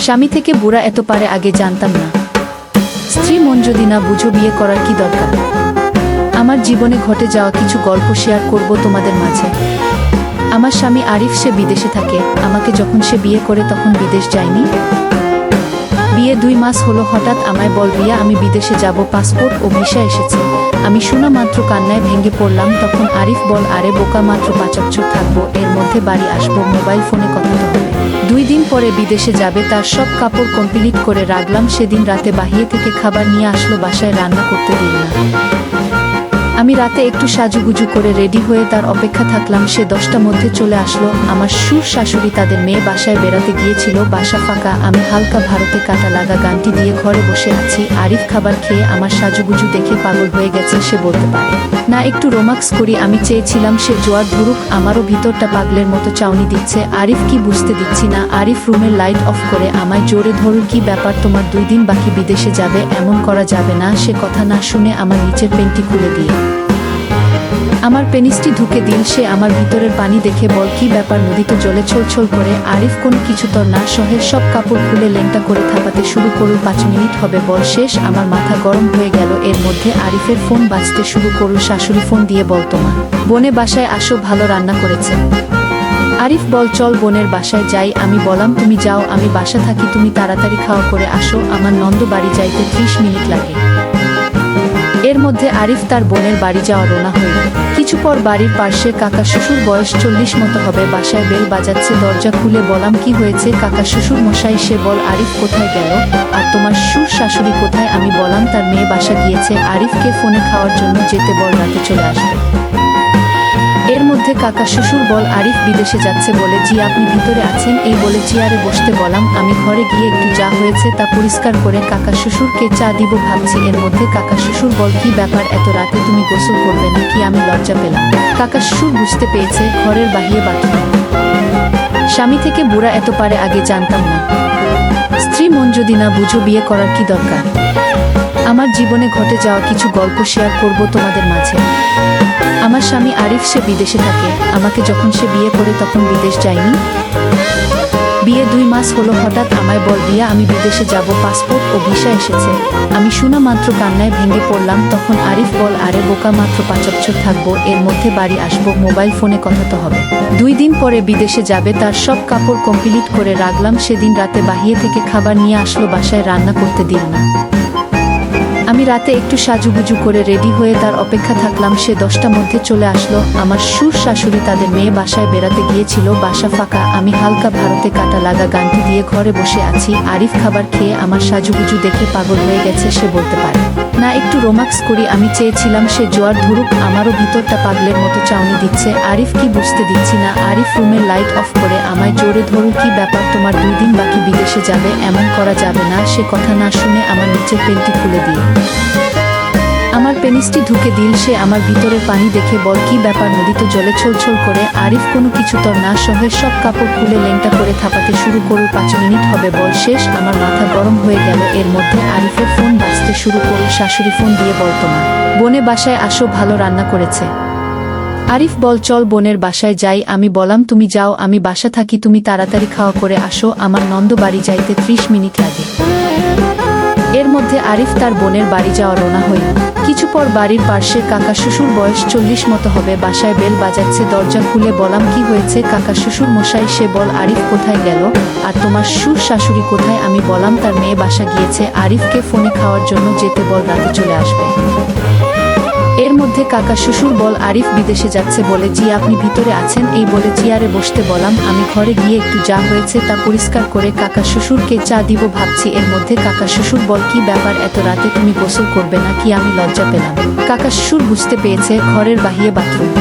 স্বামী থেকে বুড়া এত পারে আগে জানতাম না। স্ত্রী মন যদি না বুঝো বিয়ে করার কি দরকার। আমার জীবনে ঘটে যাওয়া কিছু গল্প শেয়ার করব তোমাদের মাঝে। আমার স্বামী আরিফ, সে বিদেশে থাকে। আমাকে যখন সে বিয়ে করে তখন বিদেশ যায়নি। বিয়ে 2 মাস হলো, হঠাৎ আমায় বল রিয়া আমি বিদেশে যাব, পাসপোর্ট ও ভিসা এসেছে। আমি শোনা মাত্র কান্নায় ভেঙে পড়লাম। তখন আরিফ বল আরে বোকা, মাত্র 5 বছর থাকবো, এর মধ্যে বাড়ি আসবো, মোবাইল ফোনে কথা তো হবে। 2 দিন পরে বিদেশে যাবে, তার সব কাপড় কমপ্লিট করে রাখলাম। সেদিন রাতে বাহিরে থেকে খাবার নিয়ে আসলো, বাসায় রান্না করতে দিল না। আমি রাতে একটু সাজুগুজু করে রেডি হয়ে তার অপেক্ষা থাকলাম। সে 10টার মধ্যে চলে আসলো। আমার শ্বশুর শাশুড়ি তাদের মেয়ে বাসায় বেড়াতে গিয়েছিল, বাসা ফাঁকা। আমি হালকা ভারতে কাটা লাগা গানটি দিয়ে ঘরে বসে আছি। আরিফ খাবার খেয়ে আমার সাজুগুজু দেখে পাগল হয়ে গেছে, সে বলতে পারে না একটু রোমান্স করি। আমি চেয়েছিলাম সে জোয়ার ধরুক, আমারও ভিতরটা পাগলের মতো চাউনি দিচ্ছে। আরিফ কি বুঝতে দিচ্ছি না। আরিফ রুমের লাইট অফ করে আমায় জোরে ধরুন, কি ব্যাপার তোমার, 2 দিন বাকি বিদেশে যাবে, এমন করা যাবে না। সে কথা না শুনে আমার নিচের পেন্টি খুলে দিয়ে আমার পেনিসটি ঢুকে দিল। সে আমার ভিতরের পানি দেখে বল কি ব্যাপার, নদীতে জলে ছলছল করে। আরিফ কোনো কিছু তোর না সহে সব কাপড় খুলে লেংটা করে থাপাতে শুরু করল। 5 মিনিট হবে বল শেষ। আমার মাথা গরম হয়ে গেল। এর মধ্যে আরিফের ফোন বাজতে শুরু করল। শাশুড়ি ফোন দিয়ে বল তোমার বোনে বাসায় আসো, ভালো রান্না করেছে। আরিফ বল চল বোনের বাসায় যাই। আমি বললাম তুমি যাও, আমি বাসা থাকি, তুমি তাড়াতাড়ি খাওয়া করে আসো, আমার নন্দ বাড়ি যাইতে 30 মিনিট লাগে। এর মধ্যে আরিফ তার বোনের বাড়ি যাওয়া রওনা হইল। কিছু পর বাড়ির পার্শ্বে কাকা শ্বশুর, বয়স 40 মতো হবে, বাসায় বেল বাজাচ্ছে। দরজা খুলে বললাম কি হয়েছে কাকা শ্বশুর মশাই। সে বল আরিফ কোথায় গেল, আর তোমার শ্বশুর শাশুড়ি কোথায়। আমি বললাম তার মেয়ে বাসা গিয়েছে, আরিফকে ফোনে খাওয়ার জন্য যেতে বল, রাতে চলে আসবে। এর মধ্যে কাকা শ্বশুর বল আরিফ বিদেশে যাচ্ছে বলে। জি আপনি ভিতরে আছেন, এই বলে চেয়ারে বসতে বললাম। আমি ঘরে গিয়ে একটু যা হয়েছে তা পরিষ্কার করে কাকা শ্বশুরকে চা দিব ভাবছি। এর মধ্যে কাকা শ্বশুর বল কি ব্যাপার, এত রাতে তুমি গোসল করবে নাকি। আমি লজ্জা পেলাম। কাকা শ্বশুর বুঝতে পেরেছে ঘরের বাহিরে বাথরুম। স্বামী থেকে বুড়া এত পারে আগে জানতাম না। স্ত্রী মন যদি না বুঝো বিয়ে করার কি দরকার। আমার জীবনে ঘটে যাওয়া কিছু গল্প শেয়ার করব তোমাদের মাঝে। আমার স্বামী আরিফ, সে বিদেশে থাকে। আমাকে যখন সে বিয়ে করে তখন বিদেশ যায়নি। বিয়ে 2 মাস হলো, হঠাৎ আমায় বল রিয়া আমি বিদেশে যাব, পাসপোর্ট ও ভিসা এসেছে। আমি শোনা মাত্র কান্নায় ভেঙে পড়লাম। তখন আরিফ বল আরে বোকা, মাত্র 5 বছর থাকবো, এর মধ্যে বাড়ি আসবো, মোবাইল ফোনে কথা তো হবে। 2 দিন পরে বিদেশে যাবে, তার সব কাপড় কমপ্লিট করে রাখলাম। সেদিন রাতে বাহিরে থেকে খাবার নিয়ে আসলো, বাসায় রান্না করতে দিল না। আমি রাতে একটু সাজুগুজু করে রেডি হয়ে তার অপেক্ষা থাকলাম। সে 10টার মধ্যে চলে আসলো। আমার শ্বশুর শাশুড়ি তাদের মেয়ে বাসায় বেড়াতে গিয়েছিল, বাসা ফাঁকা। আমি হালকা ভারতে কাটা লাগা গানটি দিয়ে ঘরে বসে আছি। আরিফ খাবার খেয়ে আমার সাজুগুজু দেখে পাগল হয়ে গেছে, সে বলতে পারে না একটু রোমান্স করি। আমি চেয়েছিলাম সে জোয়ার ধরুক, আমারও ভিতরটা পাগলের মতো চাউনি দিচ্ছে। আরিফ কি বুঝতে দিচ্ছি না। আরিফ রুমের লাইট অফ করে আমায় জোরে ধরুন, কি ব্যাপার তোমার, 2 দিন বাকি বিদেশে যাবে, এমন করা যাবে না। সে কথা না শুনে আমার নিচের পেন্টি খুলে দিয়ে আমার পেনিসটি ঢুকে দিল। সে আমার ভিতরের পানি দেখে বল কি ব্যাপার, নদীতে জলে ছলছল করে। আরিফ কোনো কিছু তোর না সহে সব কাপড় খুলে লেংটা করে থাপাতে শুরু করল। 5 মিনিট হবে বল শেষ। আমার মাথা গরম হয়ে গেল। এর মধ্যে আরিফের ফোন বাজতে শুরু করল। শাশুড়ি ফোন দিয়ে বল তোমার বোনে বাসায় আসো, ভালো রান্না করেছে। আরিফ বল চল বোনের বাসায় যাই। আমি বললাম তুমি যাও, আমি বাসা থাকি, তুমি তাড়াতাড়ি খাওয়া করে আসো, আমার নন্দ বাড়ি যাইতে 30 মিনিট লাগে। এর মধ্যে আরিফ তার বোনের বাড়ি যাওয়া রওনা হইল। কিছু পর বাড়ির পার্শ্বে কাকা শ্বশুর, বয়স 40 মতো হবে, বাসায় বেল বাজাচ্ছে। দরজা খুলে বললাম কি হয়েছে কাকা শ্বশুর মশাই। সে বল আরিফ কোথায় গেল, আর তোমার শ্বশুর শাশুড়ি কোথায়। আমি বললাম তার মেয়ে বাসা গিয়েছে, আরিফকে ফোনে খাওয়ার জন্য যেতে বল, রাতে চলে আসবে। এর মধ্যে কাকা শ্বশুর বল আরিফ বিদেশে যাচ্ছে বলে। জি আপনি ভিতরে আছেন, এই বলে চেয়ারে বসতে বললাম। আমি ঘরে গিয়ে একটু যা হয়েছে তা পরিষ্কার করে কাকা শ্বশুরকে চা দিব ভাবছি। এর মধ্যে কাকা শ্বশুর বল কি ব্যাপার, এত রাতে তুমি গোসল করবে নাকি। আমি লজ্জা পেলাম। কাকা শ্বশুর বুঝতে পেরেছে ঘরের বাহিরে বাথরুম।